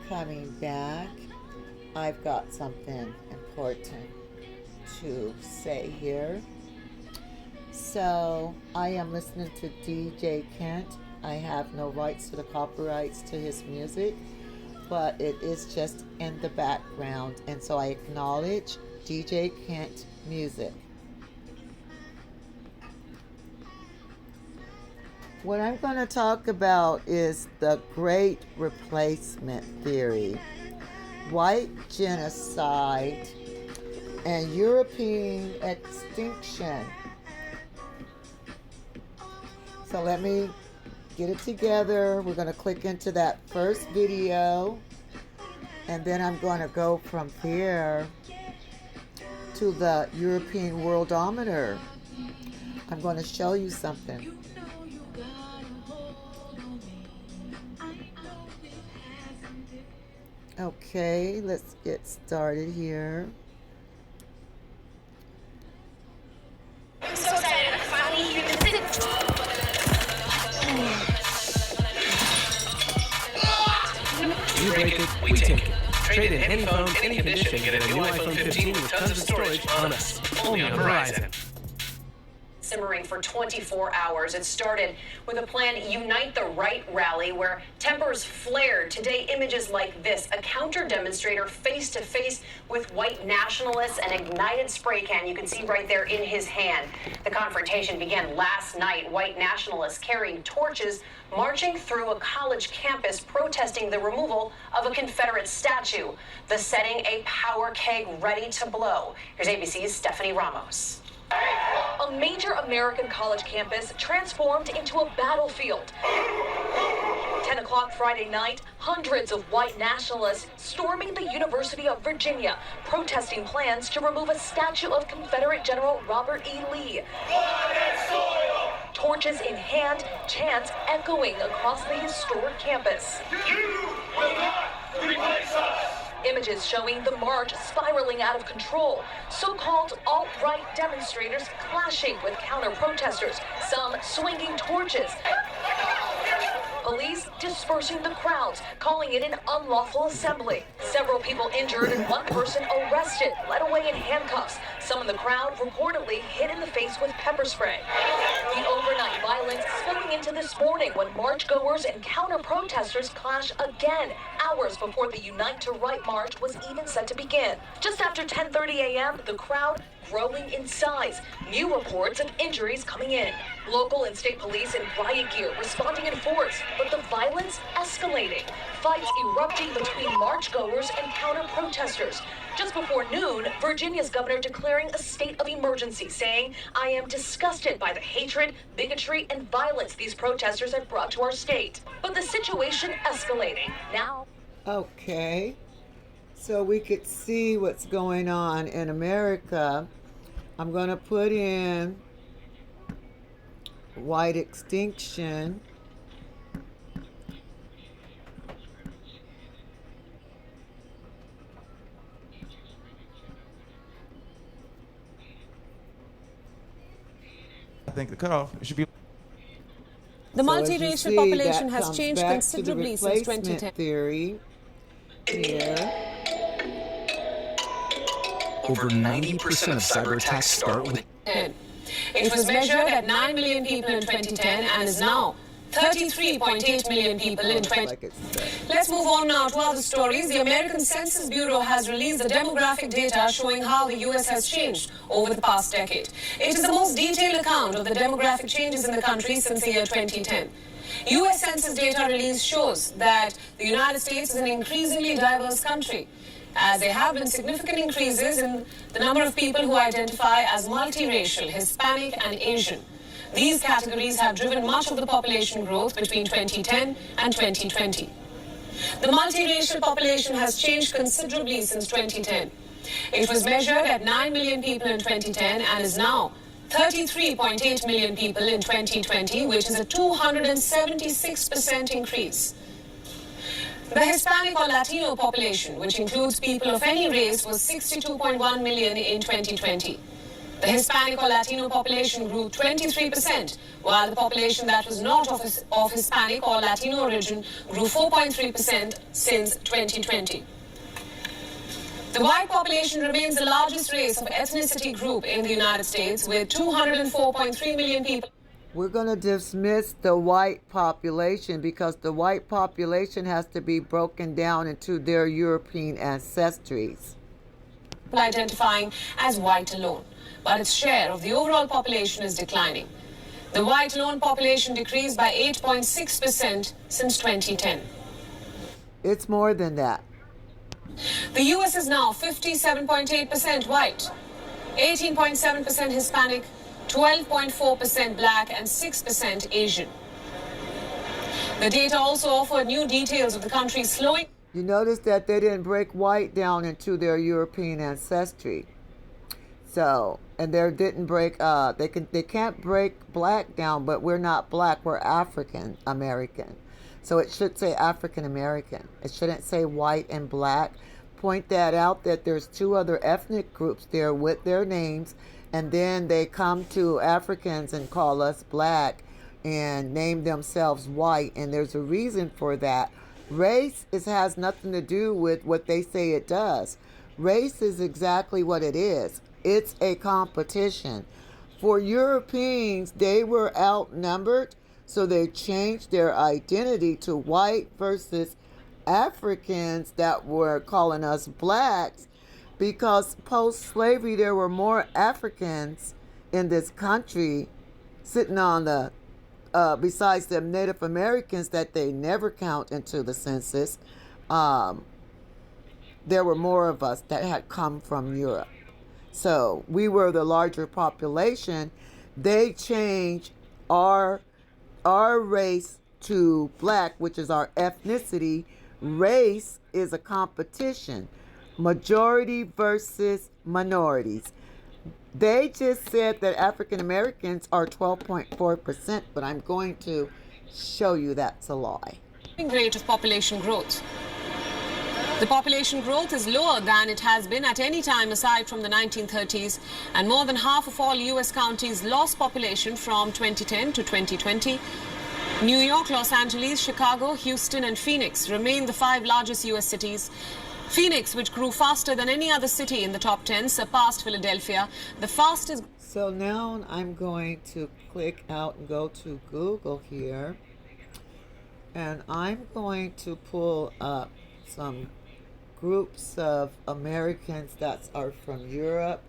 coming back, I've got something important to say here. So, I am listening to DJ Kent. I have no rights to the copyrights to his music, but it is just in the background, and so I acknowledge DJ Kent music. What I'm going to talk about is the Great Replacement theory, white genocide, and European extinction. So let me get it together. We're going to click into that first video, and then I'm going to go from there to the European Worldometer. I'm going to show you something. Okay, let's get started here. I'm so excited. I finally hear the You break it, we take it. Trade in any phone, any condition. Get a new iPhone 15 with tons of storage on us. Only on Verizon. Simmering for 24 hours. It started with a planned Unite the Right rally where tempers flared. Today, images like this, a counter-demonstrator face-to-face with white nationalists, an ignited spray can you can see right there in his hand. The confrontation began last night. White nationalists carrying torches marching through a college campus protesting the removal of a Confederate statue. The setting, a power keg ready to blow. Here's ABC's Stephanie Ramos. A major American college campus transformed into a battlefield. 10 o'clock Friday night, hundreds of white nationalists storming the University of Virginia, protesting plans to remove a statue of Confederate General Robert E. Lee. Blood and soil! Torches in hand, chants echoing across the historic campus. You will not replace us! Images showing the march spiraling out of control. So-called alt-right demonstrators clashing with counter-protesters, some swinging torches. Police dispersing the crowds, calling it an unlawful assembly. Several people injured and one person arrested, led away in handcuffs. Some in the crowd reportedly hit in the face with pepper spray. The overnight violence spilling into this morning when marchgoers and counter-protesters clash again, hours before the Unite to Right march was even set to begin. Just after 10:30 a.m., the crowd growing in size. New reports of injuries coming in. Local and state police in riot gear responding in force, but the violence escalating. Fights erupting between marchgoers and counter-protesters. Just before noon, Virginia's governor declaring a state of emergency, saying, "I am disgusted by the hatred, bigotry, and violence these protesters have brought to our state." But the situation escalating. Now. Okay, so we could see what's going on in America. I'm going to put in white extinction. I think the cutoff should be. The multiracial population has changed back considerably to the since replacement 2010. theory here. Over 90% of cyber attacks start with. It was measured at 9 million people in 2010 and is now 33.8 million people in 2020. Like it said. Let's move on now to other stories. The American Census Bureau has released the demographic data showing how the U.S. has changed over the past decade. It is the most detailed account of the demographic changes in the country since the year 2010. U.S. Census data release shows that the United States is an increasingly diverse country, as there have been significant increases in the number of people who identify as multiracial, Hispanic, and Asian. These categories have driven much of the population growth between 2010 and 2020. The multiracial population has changed considerably since 2010. It was measured at 9 million people in 2010 and is now 33.8 million people in 2020, which is a 276% increase. The Hispanic or Latino population, which includes people of any race, was 62.1 million in 2020. The Hispanic or Latino population grew 23%, while the population that was not of Hispanic or Latino origin grew 4.3% since 2020. The white population remains the largest race of ethnicity group in the United States, with 204.3 million people. We're going to dismiss the white population because the white population has to be broken down into their European ancestries. Identifying as white alone, but its share of the overall population is declining. The white alone population decreased by 8.6% since 2010. It's more than that. The U.S. is now 57.8% white, 18.7% Hispanic, 12.4% Black, and 6% Asian. The data also offered new details of the country's slowing. You notice that they didn't break white down into their European ancestry. So, and they didn't break, they can't break Black down, but we're not Black, we're African American. So it should say African American. It shouldn't say white and Black. Point that out, that there's two other ethnic groups there with their names, and then they come to Africans and call us Black and name themselves white, and there's a reason for that. Race has nothing to do with what they say it does. Race is exactly what it is. It's a competition. For Europeans, they were outnumbered, so they changed their identity to white versus Africans that were calling us Blacks, because post-slavery there were more Africans in this country sitting on the besides the Native Americans that they never count into the census. There were more of us that had come from Europe. So we were the larger population. They changed our race to Black, which is our ethnicity. Race is a competition. Majority versus minorities. They just said that African Americans are 12.4%, but I'm going to show you that's a lie. Rate of population growth. The population growth is lower than it has been at any time aside from the 1930s, and more than half of all U.S. counties lost population from 2010 to 2020. New York, Los Angeles, Chicago, Houston, and Phoenix remain the 5 largest U.S. cities. Phoenix, which grew faster than any other city in the top 10, surpassed Philadelphia, the fastest. So now I'm going to click out and go to Google here, and I'm going to pull up some groups of Americans that are from Europe.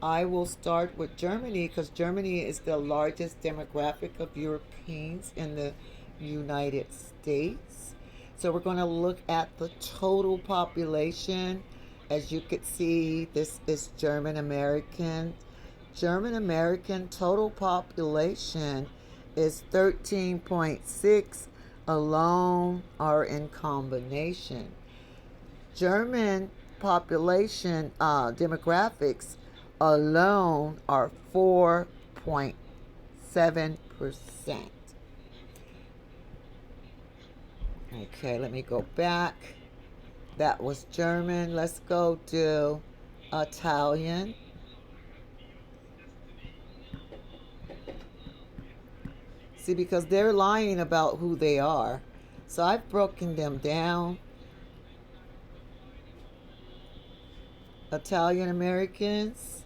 I will start with Germany because Germany is the largest demographic of Europeans in the United States. So we're going to look at the total population. As you could see, this is German American. German American total population is 13.6 alone or in combination. German population demographics alone are 4.7%. Okay, let me go back. That was German. Let's go to Italian. See, because they're lying about who they are. So I've broken them down. Italian Americans.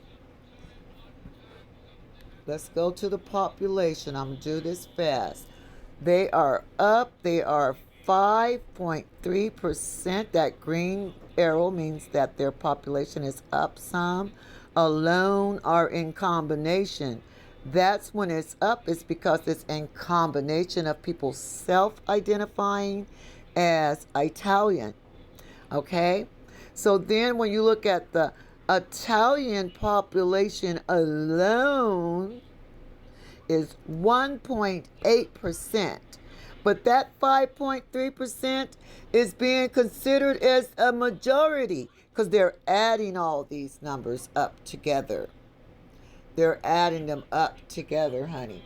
Let's go to the population. I'm going to do this fast. They are up. They are 5.3%. That green arrow means that their population is up some. Alone or in combination. That's when it's up. It's because it's in combination of people self-identifying as Italian. Okay? So then when you look at the Italian population alone is 1.8%. But that 5.3% is being considered as a majority because they're adding all these numbers up together. They're adding them up together, honey.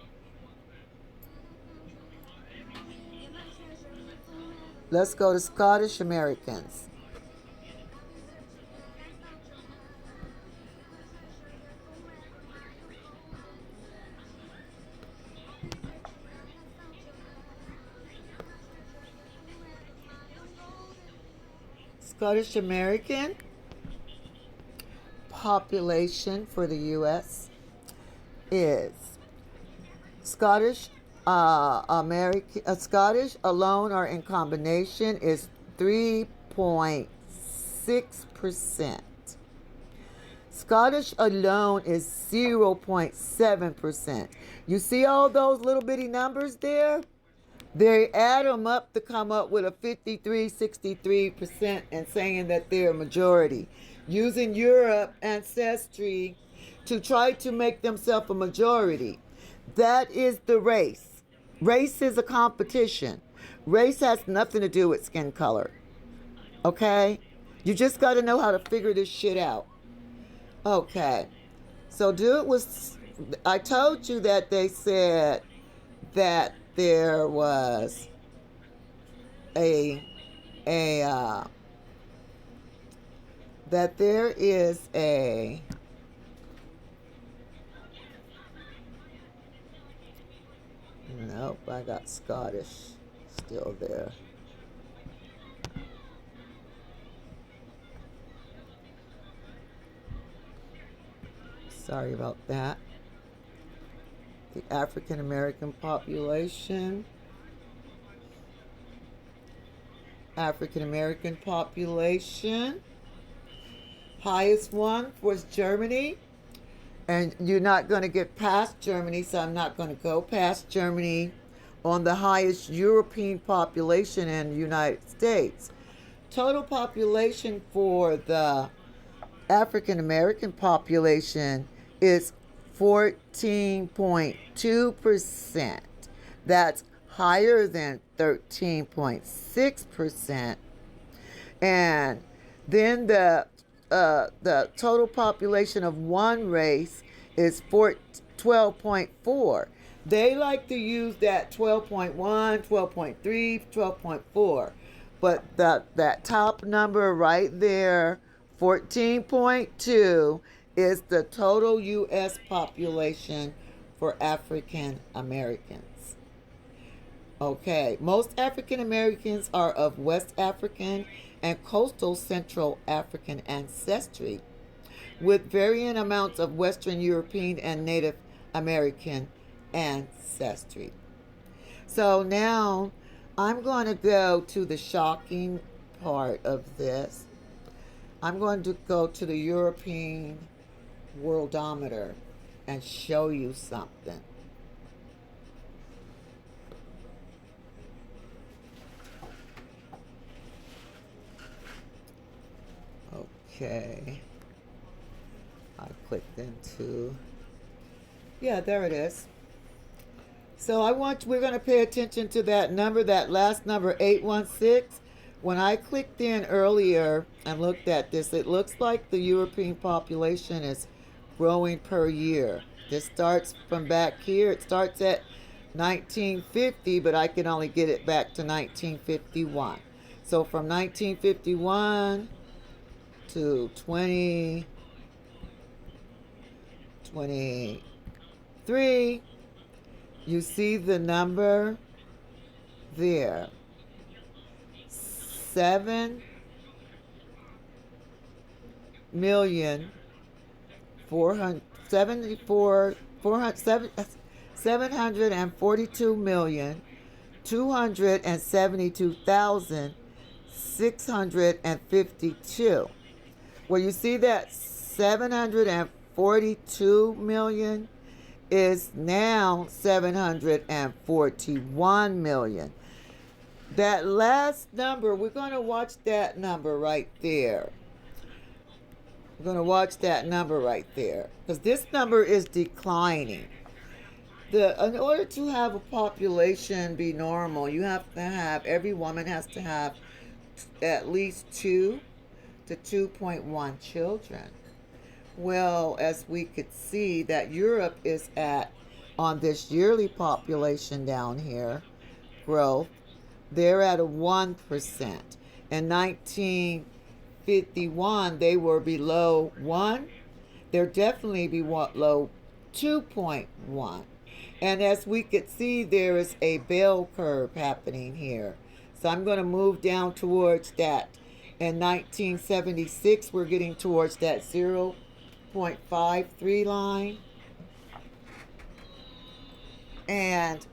Let's go to Scottish Americans. Scottish American population for the U.S. is Scottish Scottish alone or in combination is 3.6%. Scottish alone is 0.7%. You see all those little bitty numbers there? They add them up to come up with a 63% and saying that they're a majority. Using Europe ancestry to try to make themselves a majority. That is the race. Race is a competition. Race has nothing to do with skin color. Okay? You just got to know how to figure this shit out. Okay. So I told you that they said that there was that there is a nope, I got Scottish still there. Sorry about that. The African American population. African American population. Highest one was Germany. And you're not going to get past Germany, so I'm not going to go past Germany on the highest European population in the United States. Total population for the African American population is 14.2%. That's higher than 13.6%. And then the total population of one race is 12.4. They like to use that 12.1, 12.3, 12.4. But that top number right there, 14.2, is the total U.S. population for African Americans. Okay, most African Americans are of West African and coastal Central African ancestry, with varying amounts of Western European and Native American ancestry. So now I'm going to go to the shocking part of this. I'm going to go to the European Worldometer and show you something. Okay. I clicked into, yeah, there it is. So we're going to pay attention to that number, that last number, 816. When I clicked in earlier and looked at this, it looks like the European population is growing per year. This starts from back here. It starts at 1950, but I can only get it back to 1951. So from 1951 to 2023, you see the number there. 742,652. Well, you see that 742 million is now 741 million. That last number, we're going to watch that number right there. We're going to watch that number right there, because this number is declining. In order to have a population be normal, you have to have, every woman has to have at least 2 to 2.1 children. Well, as we could see, that Europe is on this yearly population down here, growth, they're at a 1%. In 1951, they were below 1. They're definitely below 2.1. And as we could see, there is a bell curve happening here. So I'm going to move down towards that In 1976, we're getting towards that 0.53 line. And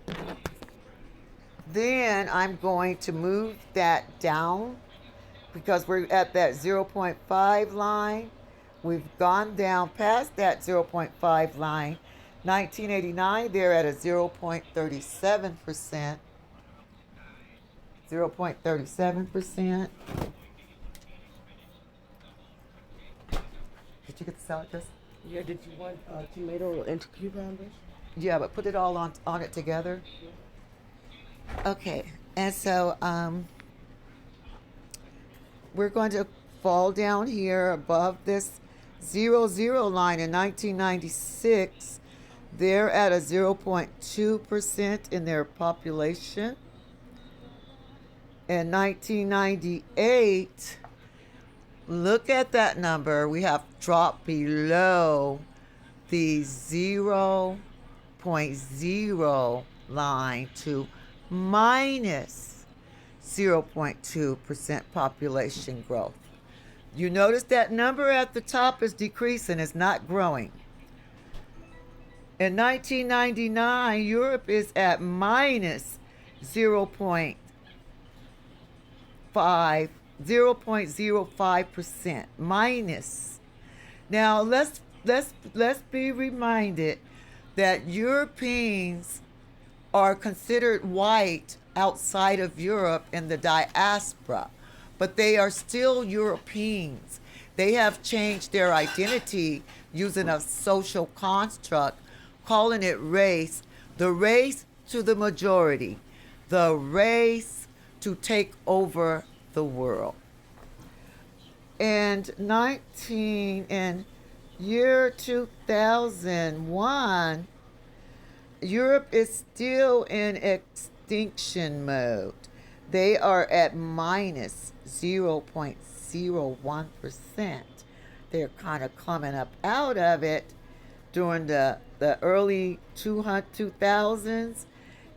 then I'm going to move that down because we're at that 0.5 line. We've gone down past that 0.5 line. 1989, they're at a 0.37%. 0.37%. Did you get the salad dressing? Yeah, did you want tomato and cucumbers? Yeah, but put it all on it together. Okay, and so we're going to fall down here above this 0 line in 1996. They're at a 0.2% in their population. In 1998, look at that number. We have dropped below the 0.0 line to minus 0.2% population growth. You notice that number at the top is decreasing, it's not growing. In 1999, Europe is at minus 0.05%. Minus. Now let's be reminded that Europeans are considered white outside of Europe in the diaspora, but they are still Europeans. They have changed their identity using a social construct, calling it race, the race to the majority, the race to take over the world. In year 2001, Europe is still in extinction mode. They are at minus 0.01%. They're kind of coming up out of it during the early 2000s,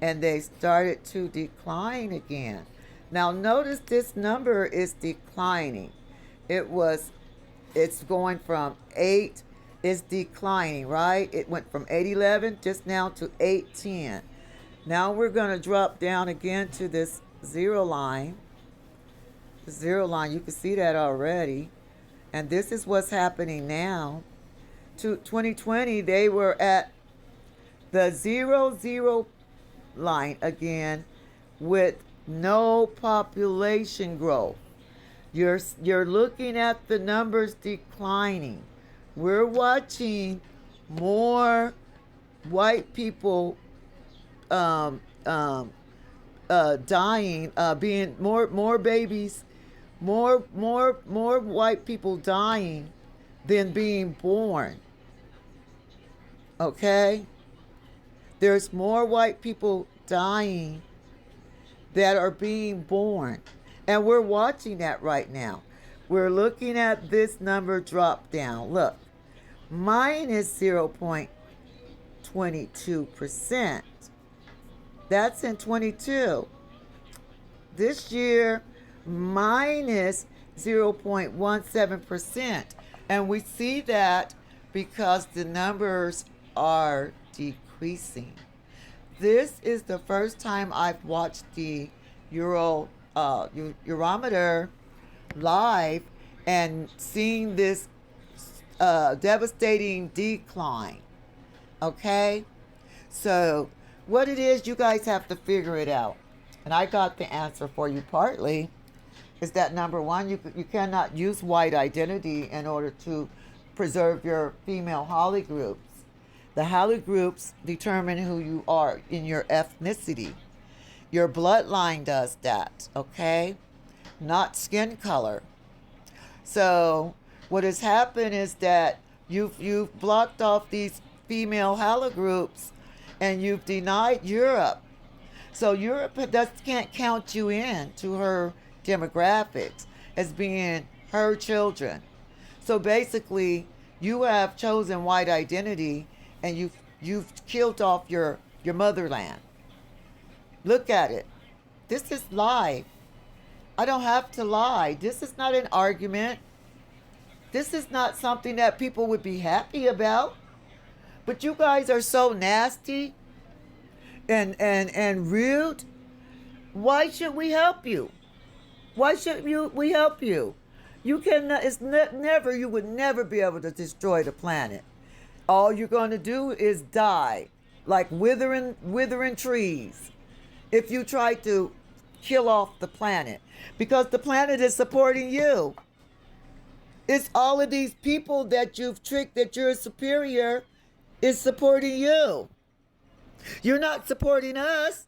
and they started to decline again. Now notice this number is declining. It's going from 8, it's declining, right? It went from 811 just now to 810. Now we're going to drop down again to this 0 line. The 0 line, you can see that already. And this is what's happening now. To 2020, they were at the 0 line again with no population growth. You're looking at the numbers declining. We're watching more white people dying, being more babies, more white people dying than being born. Okay? There's more white people dying that are being born. And we're watching that right now. We're looking at this number drop down. Look, minus 0.22%. That's in 22. This year, minus 0.17%. And we see that because the numbers are decreasing. This is the first time I've watched the Eurobarometer live and seeing this devastating decline. Okay? So what it is, you guys have to figure it out. And I got the answer for you partly. Is that number one, you cannot use white identity in order to preserve your female halogroups. The halogroups determine who you are in your ethnicity. Your bloodline does that, okay? Not skin color. So what has happened is that you've blocked off these female halogroups and you've denied Europe. So Europe can't count you in to her demographics as being her children. So basically, you have chosen white identity and you've killed off your motherland. Look at it. This is live. I don't have to lie. This is not an argument. This is not something that people would be happy about. But you guys are so nasty and rude. Why should we help you? Why should we help you? You cannot. Never. You would never be able to destroy the planet. All you're going to do is die, like withering trees. If you try to kill off the planet, because the planet is supporting you. It's all of these people that you've tricked that you're superior is supporting you. You're not supporting us.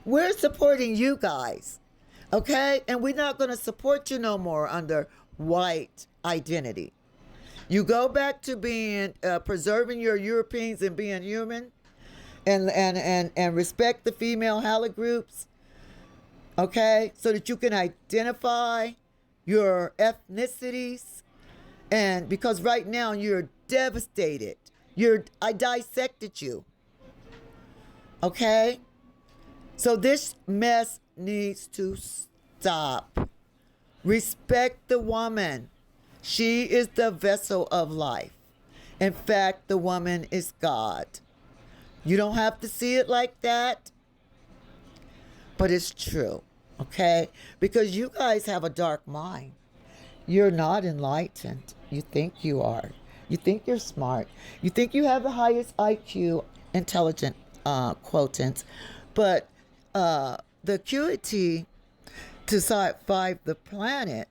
We're supporting you guys. Okay? And we're not going to support you no more under white identity. You go back to being, preserving your Europeans and being human and respect the female halogroups. Okay? So that you can identify your ethnicities. And because right now you're devastated. I dissected you. Okay? So this mess needs to stop. Respect the woman. She is the vessel of life. In fact, the woman is God. You don't have to see it like that, but it's true, okay? Because you guys have a dark mind. You're not enlightened. You think you are. You think you're smart. You think you have the highest IQ, intelligent quotient, but the acuity to survive the planet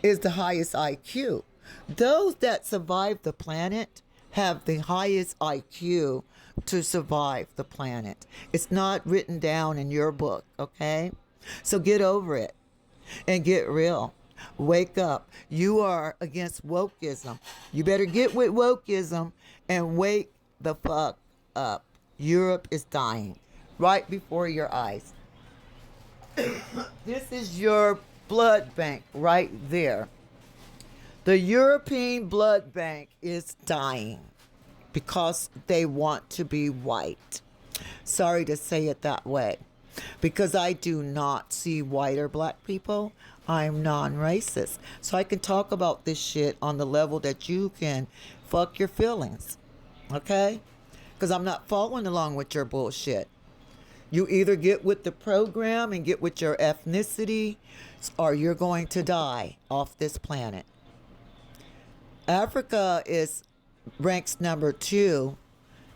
is the highest IQ. Those that survive the planet have the highest IQ to survive the planet. It's not written down in your book, okay? So get over it and get real. Wake up. You are against wokeism. You better get with wokeism and wake the fuck up. Europe is dying right before your eyes. This is your blood bank right there. The European blood bank is dying because they want to be white. Sorry to say it that way, because I do not see white or black people. I'm non-racist. So I can talk about this shit on the level that you can fuck your feelings. Okay? Because I'm not following along with your bullshit. You either get with the program and get with your ethnicity, or you're going to die off this planet. Africa ranks number 2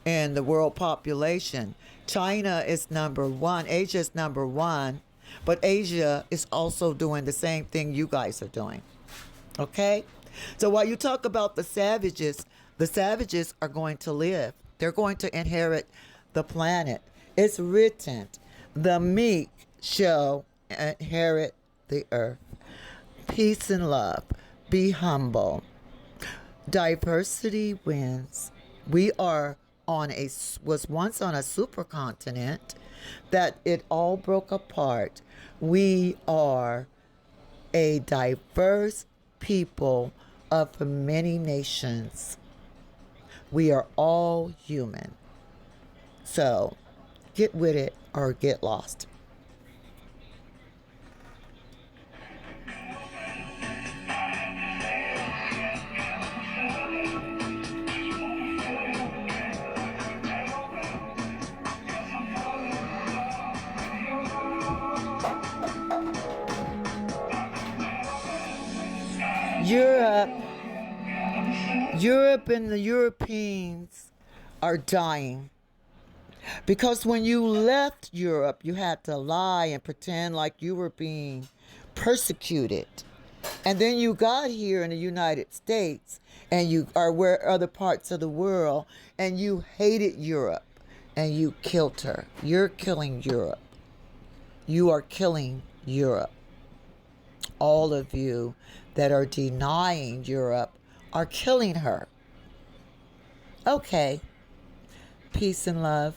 in the world population. China is number 1. Asia is number 1. But Asia is also doing the same thing you guys are doing. Okay? So while you talk about the savages are going to live. They're going to inherit the planet. It's written, the meek shall inherit the earth. Peace and love. Be humble. Diversity wins. We was once on a supercontinent that it all broke apart. We are a diverse people of many nations. We are all human. So get with it or get lost. Europe and the Europeans are dying. Because when you left Europe, you had to lie and pretend like you were being persecuted. And then you got here in the United States and you are where other parts of the world and you hated Europe and you killed her. You're killing Europe. You are killing Europe. All of you that are denying Europe are killing her. Okay. Peace and love.